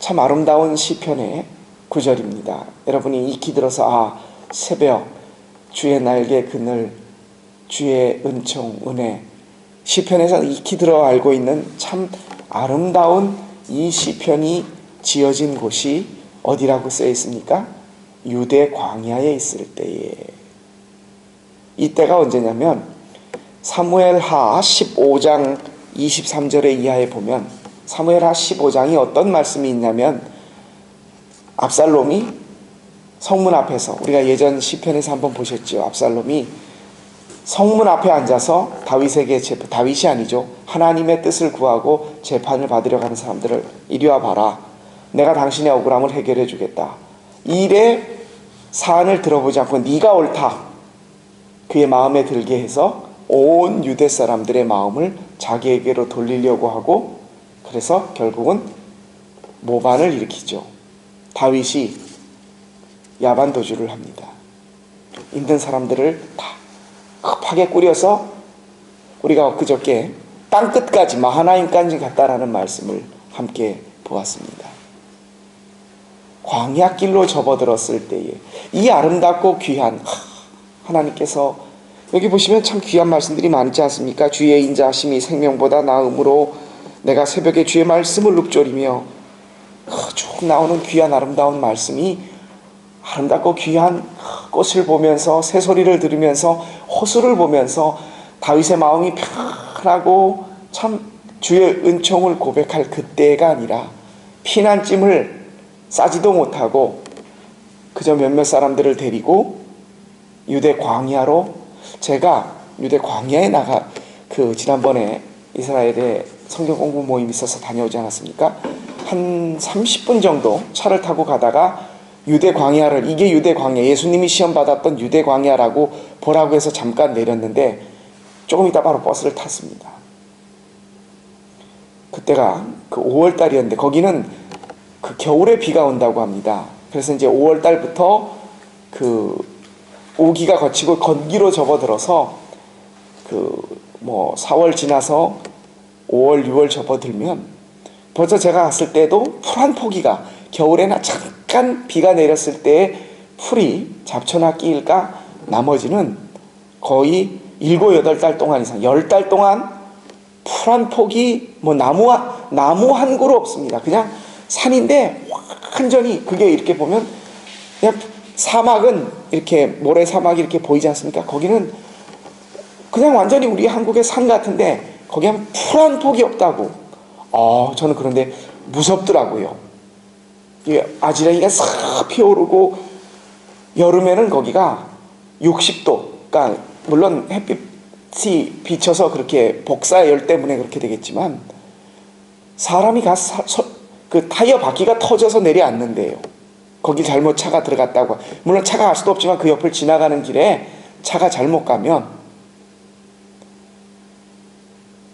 참 아름다운 시편의 구절입니다. 여러분이 익히 들어서 새벽 주의 날개 그늘 주의 은총 은혜, 시편에서 익히 들어 알고 있는 참 아름다운 이 시편이 지어진 곳이 어디라고 쓰여 있습니까? 유대 광야에 있을 때에. 이때가 언제냐면 사무엘하 15장 23절의 이하에 보면, 사무엘하 15장이 어떤 말씀이 있냐면, 압살롬이 성문 앞에서, 우리가 예전 시편에서 한번 보셨죠. 압살롬이 성문 앞에 앉아서 다윗에게 다윗이 아니죠, 하나님의 뜻을 구하고 재판을 받으려 하는 사람들을 이리 와 봐라, 내가 당신의 억울함을 해결해 주겠다. 일의 사안을 들어보지 않고 네가 옳다, 그의 마음에 들게 해서 온 유대 사람들의 마음을 자기에게로 돌리려고 하고, 그래서 결국은 모반을 일으키죠. 다윗이 야반도주를 합니다. 있는 사람들을 다 급하게 꾸려서, 우리가 그저께 땅끝까지 마하나임까지 갔다라는 말씀을 함께 보았습니다. 광야길로 접어들었을 때에 이 아름답고 귀한 하나님께서, 여기 보시면 참 귀한 말씀들이 많지 않습니까? 주의 인자하심이 생명보다 나음으로 내가 새벽에 주의 말씀을 읊조리며, 쭉 나오는 귀한 아름다운 말씀이, 아름답고 귀한 꽃을 보면서 새소리를 들으면서 호수를 보면서 다윗의 마음이 편하고 참 주의 은총을 고백할 그때가 아니라, 피난짐을 싸지도 못하고 그저 몇몇 사람들을 데리고 유대 광야로, 제가 유대 광야에 지난번에 이스라엘에 성경 공부 모임 있어서 다녀오지 않았습니까? 한 30분 정도 차를 타고 가다가 유대 광야를, 이게 유대 광야, 예수님이 시험 받았던 유대 광야라고 보라고 해서 잠깐 내렸는데, 조금 있다 바로 버스를 탔습니다. 그때가 그 5월달이었는데, 거기는 그 겨울에 비가 온다고 합니다. 그래서 이제 5월달부터 그 우기가 거치고 건기로 접어들어서 4월 지나서 5월, 6월 접어들면, 벌써 제가 갔을 때도 풀 한 포기가, 겨울에나 잠깐 비가 내렸을 때에 풀이 잡초나 끼일까, 나머지는 거의 7, 8달 동안 이상, 10달 동안 풀 한 폭이 나무 한 그루 없습니다. 그냥 산인데 완전히, 그게 이렇게 보면 그냥 사막은 이렇게 모래 사막이 이렇게 보이지 않습니까? 거기는 그냥 완전히 우리 한국의 산 같은데 거기 한 풀 한 폭이 없다고. 저는 그런데 무섭더라고요. 아지랑이가 싹 피어오르고, 여름에는 거기가 60도, 그러니까 물론 햇빛이 비쳐서 그렇게 복사열 때문에 그렇게 되겠지만, 사람이 그 타이어 바퀴가 터져서 내려앉는데요. 거기 잘못 차가 들어갔다고. 물론 차가 갈 수도 없지만 그 옆을 지나가는 길에 차가 잘못 가면,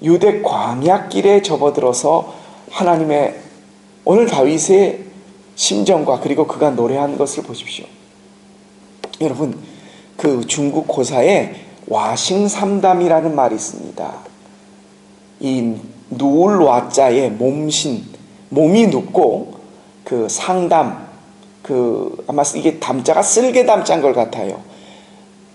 유대 광야길에 접어들어서 하나님의, 오늘 다윗의 심정과 그리고 그가 노래한 것을 보십시오. 여러분, 그 중국 고사에 와싱삼담이라는 말이 있습니다. 이 누울 와자에 몸신, 몸이 눕고 그 상담, 아마 이게 담자가 쓸개 담자인 걸 같아요.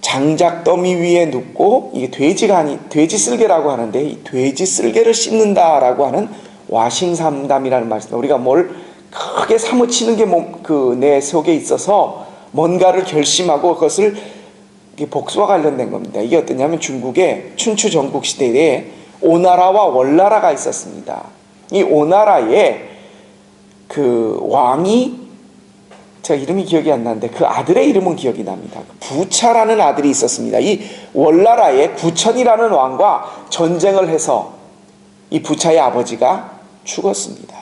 장작더미 위에 눕고, 이게 돼지 쓸개라고 하는데, 이 돼지 쓸개를 씻는다라고 하는 와싱삼담이라는 말입니다. 우리가 뭘 크게 사무치는 게 내 속에 있어서 뭔가를 결심하고 그것을 복수와 관련된 겁니다. 이게 어떠냐면, 중국의 춘추 전국 시대에 오나라와 월나라가 있었습니다. 이 오나라에 그 왕이, 제가 이름이 기억이 안 나는데 그 아들의 이름은 기억이 납니다. 부차라는 아들이 있었습니다. 이 월나라에 부천이라는 왕과 전쟁을 해서 이 부차의 아버지가 죽었습니다.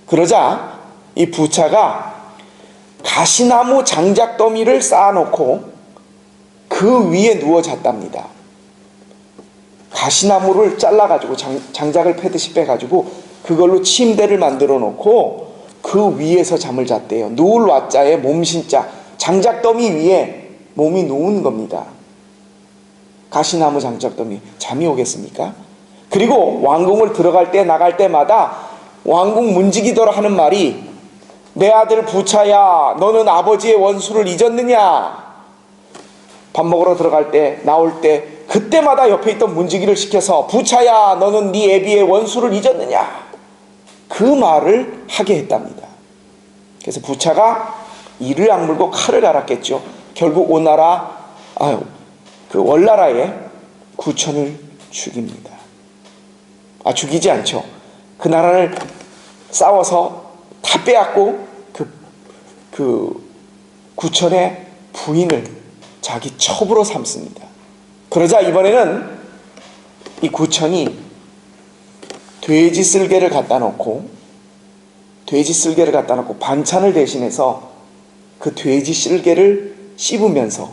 그러자 이 부차가 가시나무 장작더미를 쌓아놓고 그 위에 누워 잤답니다. 가시나무를 잘라가지고 장작을 패듯이 빼가지고 그걸로 침대를 만들어 놓고 그 위에서 잠을 잤대요. 누울 와자에 몸신자, 장작더미 위에 몸이 누운 겁니다. 가시나무 장작더미, 잠이 오겠습니까? 그리고 왕궁을 들어갈 때 나갈 때마다 왕궁 문지기더라 하는 말이, 내 아들 부차야, 너는 아버지의 원수를 잊었느냐? 밥 먹으러 들어갈 때, 나올 때 그때마다 옆에 있던 문지기를 시켜서 부차야, 너는 네 애비의 원수를 잊었느냐? 그 말을 하게 했답니다. 그래서 부차가 이를 악물고 칼을 갈았겠죠. 결국 그 월나라의 구천을 죽입니다. 죽이지 않죠. 그 나라를 싸워서 다 빼앗고 그 구천의 부인을 자기 첩으로 삼습니다. 그러자 이번에는 이 구천이 돼지 쓸개를 갖다 놓고 반찬을 대신해서 그 돼지 쓸개를 씹으면서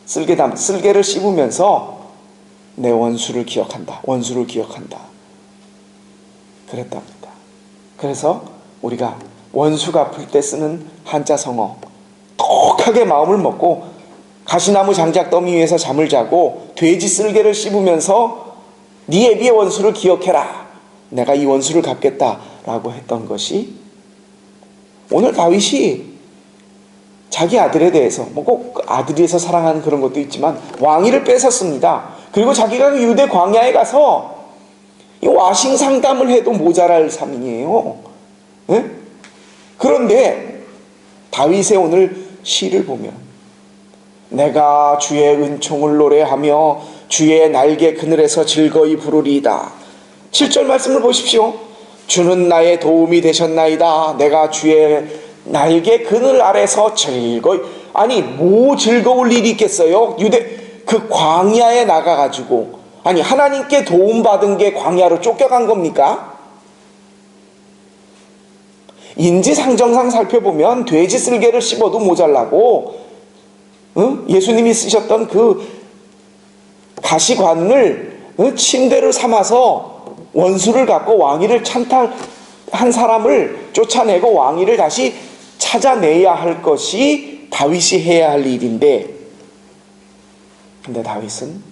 쓸개를 씹으면서 내 원수를 기억한다. 그랬답니다. 그래서 우리가 원수 갚을 때 쓰는 한자 성어, 독하게 마음을 먹고 가시나무 장작더미 위에서 잠을 자고 돼지 쓸개를 씹으면서 네 애비의 원수를 기억해라. 내가 이 원수를 갚겠다라고 했던 것이, 오늘 다윗이 자기 아들에 대해서 꼭 아들이어서 사랑하는 그런 것도 있지만 왕위를 뺏었습니다. 그리고 자기가 유대 광야에 가서 이 와싱 상담을 해도 모자랄 삶이에요. 네? 그런데 다윗의 오늘 시를 보면 내가 주의 은총을 노래하며 주의 날개 그늘에서 즐거이 부르리이다. 7절 말씀을 보십시오. 주는 나의 도움이 되셨나이다. 내가 주의 날개 그늘 아래서 즐거이. 아니 뭐 즐거울 일이 있겠어요? 그 광야에 나가가지고, 아니 하나님께 도움받은 게 광야로 쫓겨간 겁니까? 인지상정상 살펴보면 돼지 쓸개를 씹어도 모자라고, 예수님이 쓰셨던 그 가시관을 침대를 삼아서 원수를 갖고 왕위를 찬탈한 사람을 쫓아내고 왕위를 다시 찾아내야 할 것이 다윗이 해야 할 일인데, 근데 다윗은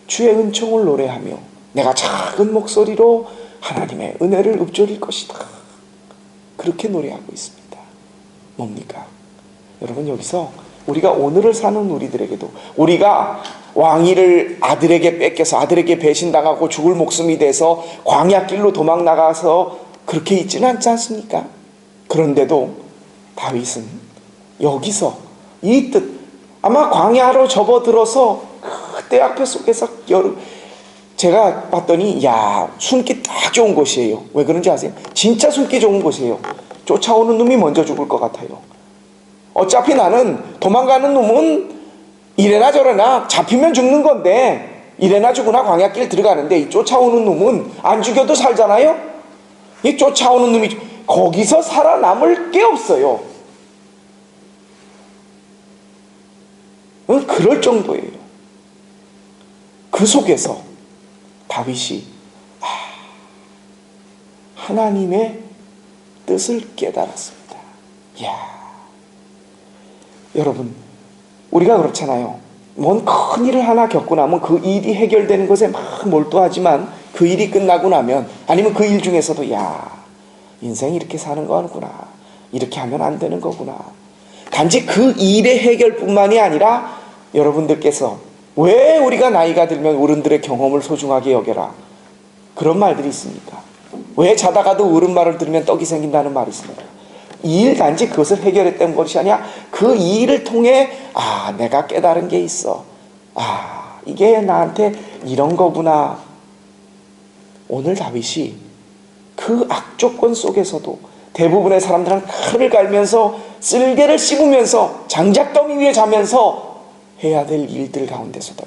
주의 은총을 노래하며 내가 작은 목소리로 하나님의 은혜를 읊조릴 것이다. 그렇게 노래하고 있습니다. 뭡니까? 여러분, 여기서 우리가 오늘을 사는 우리들에게도, 우리가 왕위를 아들에게 뺏겨서 아들에게 배신당하고 죽을 목숨이 돼서 광야길로 도망 나가서 그렇게 있지는 않지 않습니까? 그런데도 다윗은 여기서 이 뜻, 아마 광야로 접어들어서 그때 앞에 속에서 제가 봤더니 숨기 딱 좋은 곳이에요. 왜 그런지 아세요? 진짜 숨기 좋은 곳이에요. 쫓아오는 놈이 먼저 죽을 것 같아요. 어차피 나는 도망가는 놈은 이래나 저래나 잡히면 죽는 건데, 이래나 죽으나 광야길 들어가는데 이 쫓아오는 놈은 안 죽여도 살잖아요. 이 쫓아오는 놈이 거기서 살아남을 게 없어요. 그럴 정도예요. 그 속에서 다윗이 하나님의 뜻을 깨달았습니다. 여러분, 우리가 그렇잖아요. 뭔 큰 일을 하나 겪고 나면 그 일이 해결되는 것에 막 몰두하지만 그 일이 끝나고 나면, 아니면 그 일 중에서도 인생 이렇게 사는 거구나, 이렇게 하면 안 되는 거구나, 단지 그 일의 해결뿐만이 아니라, 여러분들께서 왜 우리가 나이가 들면 어른들의 경험을 소중하게 여겨라, 그런 말들이 있습니까? 왜 자다가도 어른 말을 들으면 떡이 생긴다는 말이 있습니다. 이 일 단지 그것을 해결했던 것이 아니라 그 일을 통해 내가 깨달은 게 있어, 이게 나한테 이런 거구나. 오늘 다윗이 그 악조건 속에서도 대부분의 사람들은 칼을 갈면서 쓸개를 씹으면서 장작더미 위에 자면서 해야 될 일들 가운데서도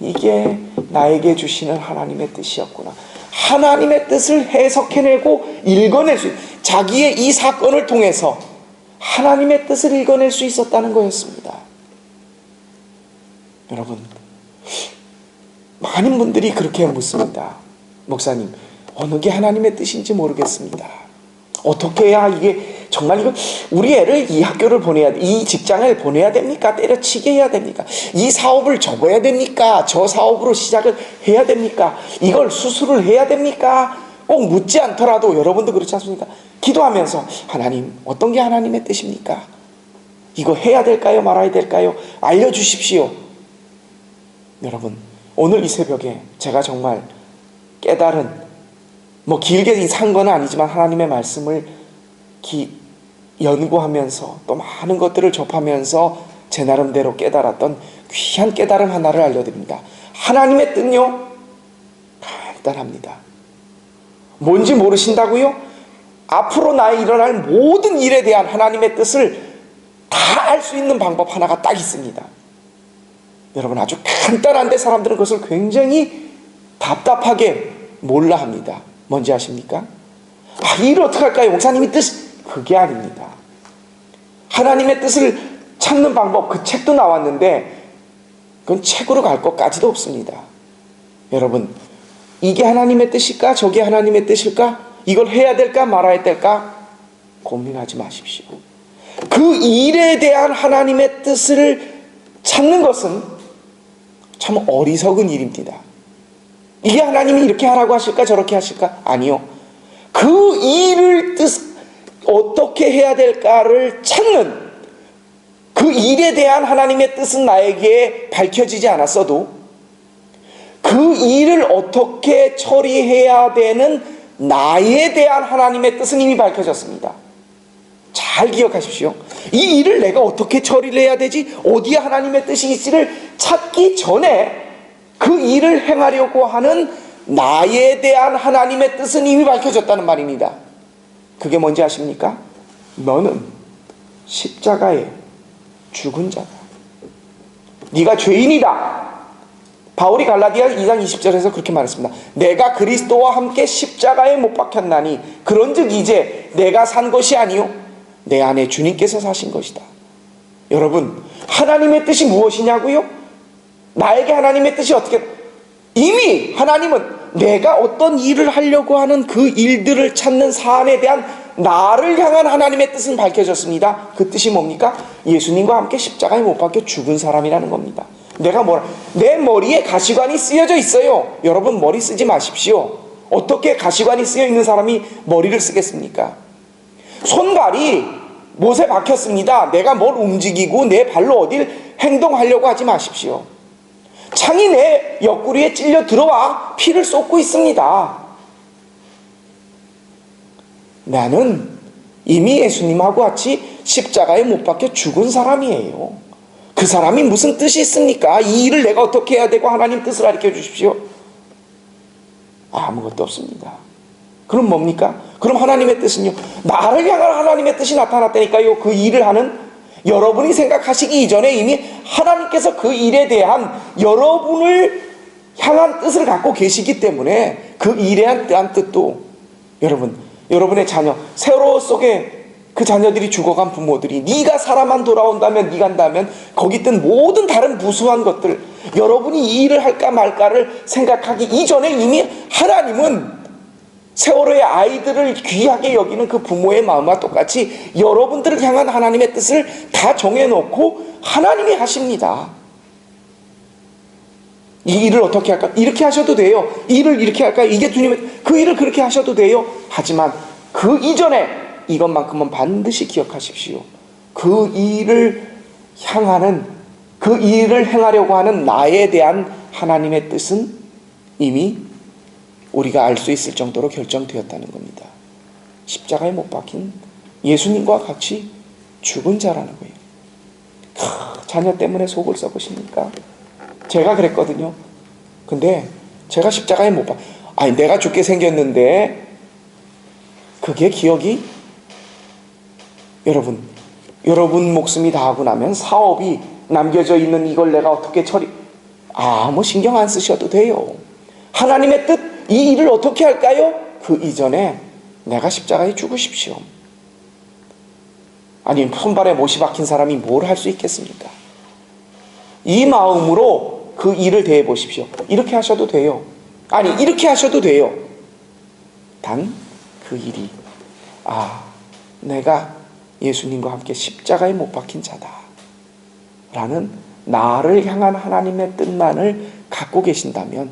이게 나에게 주시는 하나님의 뜻이었구나, 하나님의 뜻을 해석해내고 읽어낼 수, 자기의 이 사건을 통해서 하나님의 뜻을 읽어낼 수 있었다는 거였습니다. 여러분, 많은 분들이 그렇게 묻습니다. 목사님, 어느 게 하나님의 뜻인지 모르겠습니다. 어떻게 해야 이게 정말 이거 우리 애를 이 학교를 보내야 돼, 이 직장을 보내야 됩니까? 때려치게 해야 됩니까? 이 사업을 접어야 됩니까? 저 사업으로 시작을 해야 됩니까? 이걸 수술을 해야 됩니까? 꼭 묻지 않더라도 여러분도 그렇지 않습니까? 기도하면서 하나님, 어떤 게 하나님의 뜻입니까? 이거 해야 될까요? 말아야 될까요? 알려주십시오. 여러분, 오늘 이 새벽에 제가 정말 깨달은, 길게 산 건 아니지만 하나님의 말씀을 연구하면서 또 많은 것들을 접하면서 제 나름대로 깨달았던 귀한 깨달음 하나를 알려드립니다. 하나님의 뜻요? 간단합니다. 뭔지 모르신다고요? 앞으로 나에 일어날 모든 일에 대한 하나님의 뜻을 다 알 수 있는 방법 하나가 딱 있습니다. 여러분, 아주 간단한데 사람들은 그것을 굉장히 답답하게 몰라 합니다. 뭔지 아십니까? 이 일을 어떻게 할까요? 목사님이 뜻, 그게 아닙니다. 하나님의 뜻을 찾는 방법, 그 책도 나왔는데 그건 책으로 갈 것까지도 없습니다. 여러분, 이게 하나님의 뜻일까? 저게 하나님의 뜻일까? 이걸 해야 될까? 말아야 될까? 고민하지 마십시오. 그 일에 대한 하나님의 뜻을 찾는 것은 참 어리석은 일입니다. 이게 하나님이 이렇게 하라고 하실까? 저렇게 하실까? 아니요. 그 일을 어떻게 해야 될까를 찾는 그 일에 대한 하나님의 뜻은 나에게 밝혀지지 않았어도 그 일을 어떻게 처리해야 되는 나에 대한 하나님의 뜻은 이미 밝혀졌습니다. 잘 기억하십시오. 이 일을 내가 어떻게 처리를 해야 되지? 어디에 하나님의 뜻이 있지를 찾기 전에 그 일을 행하려고 하는 나에 대한 하나님의 뜻은 이미 밝혀졌다는 말입니다. 그게 뭔지 아십니까? 너는 십자가에 죽은 자다. 네가 죄인이다. 바울이 갈라디아 2장 20절에서 그렇게 말했습니다. 내가 그리스도와 함께 십자가에 못 박혔나니 그런즉 이제 내가 산 것이 아니요 내 안에 주님께서 사신 것이다. 여러분, 하나님의 뜻이 무엇이냐고요? 나에게 하나님의 뜻이 어떻게, 이미 하나님은 내가 어떤 일을 하려고 하는 그 일들을 찾는 사안에 대한 나를 향한 하나님의 뜻은 밝혀졌습니다. 그 뜻이 뭡니까? 예수님과 함께 십자가에 못 박혀 죽은 사람이라는 겁니다. 내 머리에 가시관이 쓰여져 있어요. 여러분, 머리 쓰지 마십시오. 어떻게 가시관이 쓰여 있는 사람이 머리를 쓰겠습니까? 손발이 못에 박혔습니다. 내가 뭘 움직이고 내 발로 어딜 행동하려고 하지 마십시오. 창이 내 옆구리에 찔려 들어와 피를 쏟고 있습니다. 나는 이미 예수님하고 같이 십자가에 못 박혀 죽은 사람이에요. 그 사람이 무슨 뜻이 있습니까? 이 일을 내가 어떻게 해야 되고 하나님 뜻을 가르쳐 주십시오. 아무것도 없습니다. 그럼 뭡니까? 그럼 하나님의 뜻은요? 나를 향한 하나님의 뜻이 나타났다니까요. 그 일을 하는 여러분이 생각하시기 이전에 이미 하나님께서 그 일에 대한 여러분을 향한 뜻을 갖고 계시기 때문에 그 일에 대한 뜻도 여러분의 자녀, 세월호 속에 그 자녀들이 죽어간 부모들이 네가 살아만 돌아온다면, 네가 한다면 거기 있던 모든 다른 무수한 것들, 여러분이 이 일을 할까 말까를 생각하기 이전에 이미 하나님은 세월호의 아이들을 귀하게 여기는 그 부모의 마음과 똑같이 여러분들을 향한 하나님의 뜻을 다 정해놓고 하나님이 하십니다. 이 일을 어떻게 할까? 이렇게 하셔도 돼요. 이 일을 이렇게 할까? 이게 주님의, 그 일을 그렇게 하셔도 돼요. 하지만 그 이전에 이것만큼은 반드시 기억하십시오. 그 일을 향하는, 그 일을 행하려고 하는 나에 대한 하나님의 뜻은 이미 우리가 알 수 있을 정도로 결정되었다는 겁니다. 십자가에 못 박힌 예수님과 같이 죽은 자라는 거예요. 자녀 때문에 속을 썩으십니까? 제가 그랬거든요. 근데 제가 십자가에 못 내가 죽게 생겼는데 그게 기억이, 여러분 목숨이 다 하고 나면 사업이 남겨져 있는 이걸 내가 어떻게 아무 신경 안 쓰셔도 돼요. 하나님의 뜻, 이 일을 어떻게 할까요? 그 이전에 내가 십자가에 죽으십시오. 아니, 손발에 못이 박힌 사람이 뭘 할 수 있겠습니까? 이 마음으로 그 일을 대해 보십시오. 이렇게 하셔도 돼요. 아니, 이렇게 하셔도 돼요. 단 그 일이, 내가 예수님과 함께 십자가에 못 박힌 자다 라는 나를 향한 하나님의 뜻만을 갖고 계신다면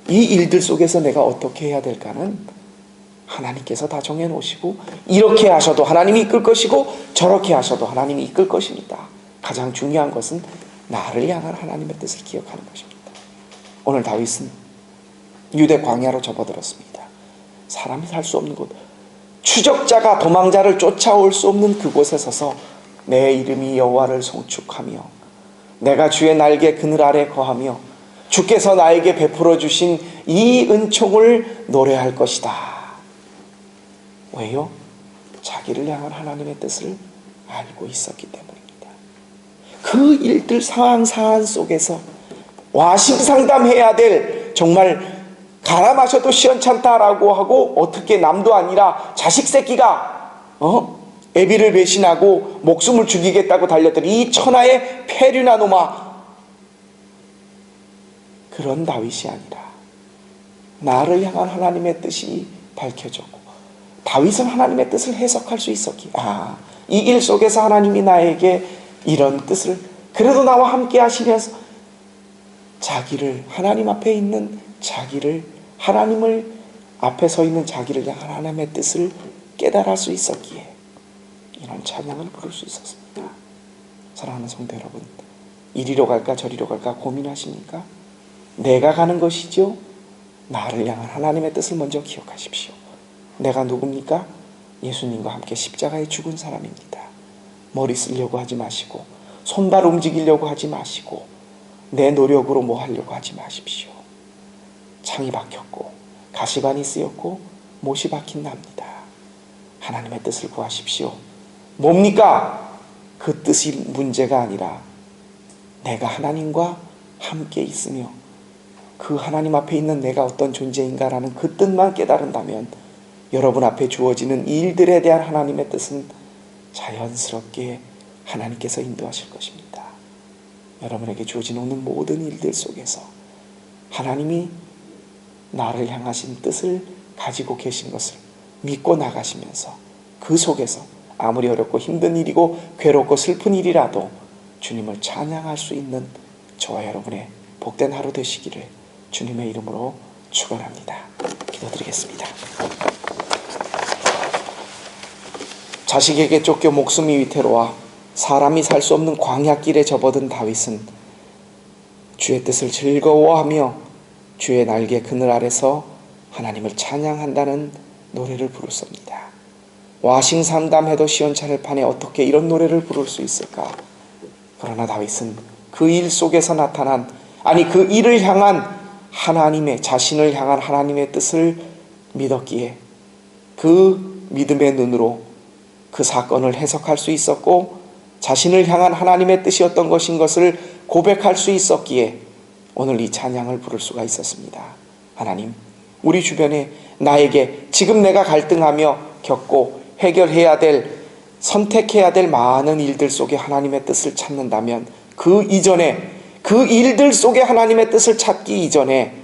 이 일들 속에서 내가 어떻게 해야 될까는 하나님께서 다 정해놓으시고, 이렇게 하셔도 하나님이 이끌 것이고 저렇게 하셔도 하나님이 이끌 것입니다. 가장 중요한 것은 나를 향한 하나님의 뜻을 기억하는 것입니다. 오늘 다윗은 유대 광야로 접어들었습니다. 사람이 살 수 없는 곳, 추적자가 도망자를 쫓아올 수 없는 그곳에 서서 내 이름이 여호와를 송축하며 내가 주의 날개 그늘 아래 거하며 주께서 나에게 베풀어 주신 이 은총을 노래할 것이다. 왜요? 자기를 향한 하나님의 뜻을 알고 있었기 때문입니다. 그 일들 상황 속에서 와심상담해야 될, 정말 가라 마셔도 시원찮다라고 하고, 어떻게 남도 아니라 자식 새끼가 애비를 배신하고 목숨을 죽이겠다고 달렸더니 이 천하의 폐류나 놈아, 그런 다윗이 아니라 나를 향한 하나님의 뜻이 밝혀졌고, 다윗은 하나님의 뜻을 해석할 수 있었기에, 이 일 속에서 하나님이 나에게 이런 뜻을, 그래도 나와 함께 하시면서 자기를, 하나님 앞에 있는 자기를, 하나님을 앞에 서 있는 자기를 향한 하나님의 뜻을 깨달을 수 있었기에 이런 찬양을 부를 수 있었습니다. 사랑하는 성도 여러분, 이리로 갈까 저리로 갈까 고민하십니까? 내가 가는 것이죠. 나를 향한 하나님의 뜻을 먼저 기억하십시오. 내가 누굽니까? 예수님과 함께 십자가에 죽은 사람입니다. 머리 쓰려고 하지 마시고, 손발 움직이려고 하지 마시고, 내 노력으로 뭐 하려고 하지 마십시오. 창이 박혔고 가시관이 쓰였고 못이 박힌 납니다. 하나님의 뜻을 구하십시오. 뭡니까? 그 뜻이 문제가 아니라 내가 하나님과 함께 있으며 그 하나님 앞에 있는 내가 어떤 존재인가라는 그 뜻만 깨달은다면 여러분 앞에 주어지는 일들에 대한 하나님의 뜻은 자연스럽게 하나님께서 인도하실 것입니다. 여러분에게 주어진 오늘 모든 일들 속에서 하나님이 나를 향하신 뜻을 가지고 계신 것을 믿고 나가시면서 그 속에서 아무리 어렵고 힘든 일이고 괴롭고 슬픈 일이라도 주님을 찬양할 수 있는 저와 여러분의 복된 하루 되시기를 주님의 이름으로 축원합니다. 기도드리겠습니다. 자식에게 쫓겨 목숨이 위태로워 사람이 살 수 없는 광야길에 접어든 다윗은 주의 뜻을 즐거워하며 주의 날개 그늘 아래서 하나님을 찬양한다는 노래를 부르습니다. 와심상담해도 시원찮을 판에 어떻게 이런 노래를 부를 수 있을까? 그러나 다윗은 그 일 속에서 나타난, 그 일을 향한 하나님의, 자신을 향한 하나님의 뜻을 믿었기에 그 믿음의 눈으로 그 사건을 해석할 수 있었고, 자신을 향한 하나님의 뜻이 어떤 것인 것을 고백할 수 있었기에 오늘 이 찬양을 부를 수가 있었습니다. 하나님, 우리 주변에 나에게 지금 내가 갈등하며 겪고 해결해야 될, 선택해야 될 많은 일들 속에 하나님의 뜻을 찾는다면 그 이전에, 그 일들 속에 하나님의 뜻을 찾기 이전에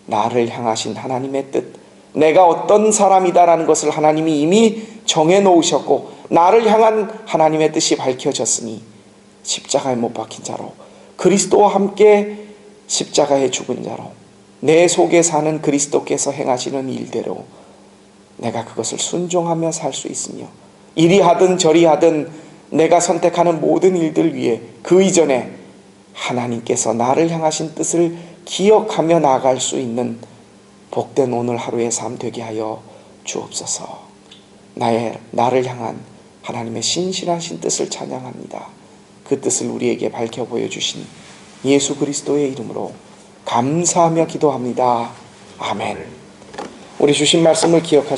나를 향하신 하나님의 뜻, 내가 어떤 사람이다라는 것을 하나님이 이미 정해놓으셨고 나를 향한 하나님의 뜻이 밝혀졌으니 십자가에 못 박힌 자로, 그리스도와 함께 십자가에 죽은 자로, 내 속에 사는 그리스도께서 행하시는 일대로 내가 그것을 순종하며 살 수 있으며, 이리 하든 저리 하든 내가 선택하는 모든 일들 위에 그 이전에 하나님께서 나를 향하신 뜻을 기억하며 나아갈 수 있는 복된 오늘 하루의 삶 되게 하여 주옵소서. 나를 향한 하나님의 신실하신 뜻을 찬양합니다. 그 뜻을 우리에게 밝혀 보여주신 예수 그리스도의 이름으로 감사하며 기도합니다. 아멘. 우리 주신 말씀을 기억하시고